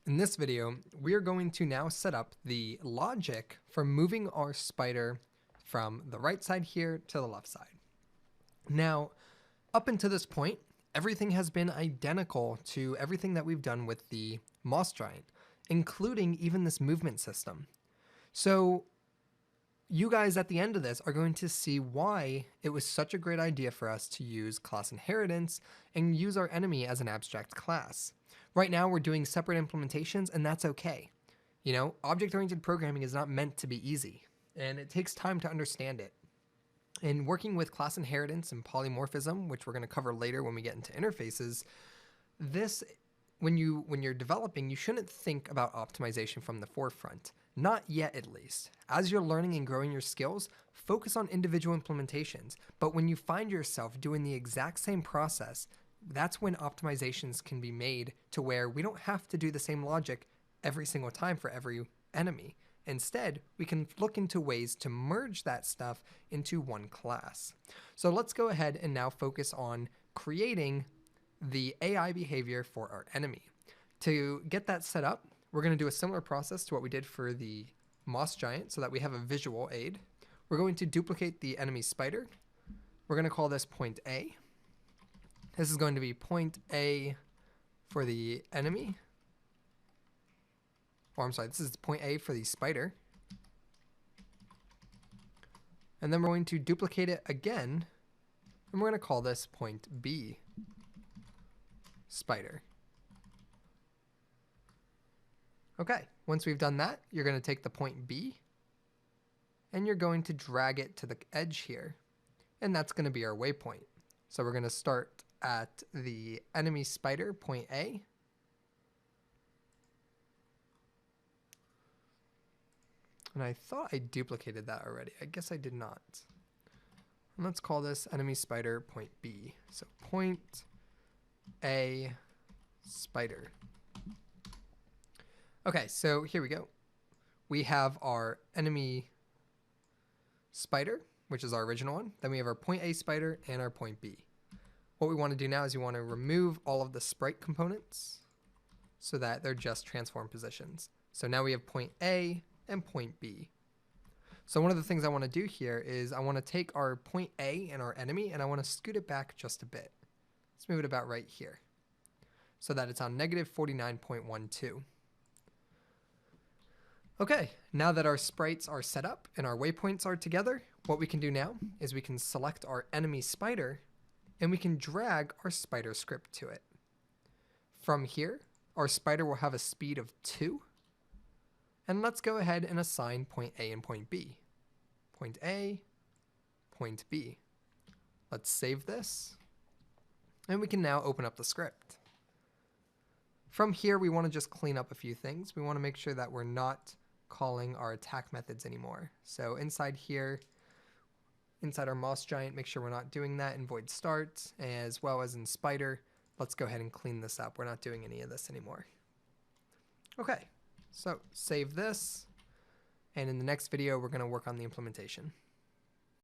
In this video, we are going to now set up the logic for moving our spider from the right side here to the left side. Now, up until this point, everything has been identical to everything that we've done with the moss giant, including even this movement system. So you guys at the end of this are going to see why it was such a great idea for us to use class inheritance and use our enemy as an abstract class. Right now we're doing separate implementations, and that's okay. You know, object-oriented programming is not meant to be easy, and it takes time to understand it. And working with class inheritance and polymorphism, which we're going to cover later when we get into interfaces, when you're developing, you shouldn't think about optimization from the forefront. Not yet, at least. As you're learning and growing your skills, focus on individual implementations. But when you find yourself doing the exact same process, that's when optimizations can be made to where we don't have to do the same logic every single time for every enemy. Instead, we can look into ways to merge that stuff into one class. So let's go ahead and now focus on creating the AI behavior for our enemy. To get that set up, we're going to do a similar process to what we did for the moss giant so that we have a visual aid. We're going to duplicate the enemy spider. We're going to call this point A. This is going to be point A for the enemy. Or I'm sorry, this is point A for the spider. And then we're going to duplicate it again, and we're going to call this point B spider. Okay, once we've done that, you're going to take the point B and you're going to drag it to the edge here. And that's going to be our waypoint. So we're going to start at the enemy spider, point A. And I thought I duplicated that already. I guess I did not. And let's call this enemy spider, point B. So point A spider. Okay, so here we go. We have our enemy spider, which is our original one. Then we have our point A spider and our point B. What we want to do now is you want to remove all of the sprite components so that they're just transform positions. So now we have point A and point B. So one of the things I want to do here is I want to take our point A and our enemy and I want to scoot it back just a bit. Let's move it about right here so that it's on negative 49.12. Okay, now that our sprites are set up and our waypoints are together, what we can do now is we can select our enemy spider and we can drag our spider script to it. From here, our spider will have a speed of 2. And let's go ahead and assign point A and point B. Point A, point B. Let's save this. And we can now open up the script. From here, we want to just clean up a few things. We want to make sure that we're not calling our attack methods anymore. So inside here, inside our moss giant, make sure we're not doing that in void start, as well as in spider. Let's go ahead and clean this up. We're not doing any of this anymore. Okay, so save this. And in the next video, we're going to work on the implementation.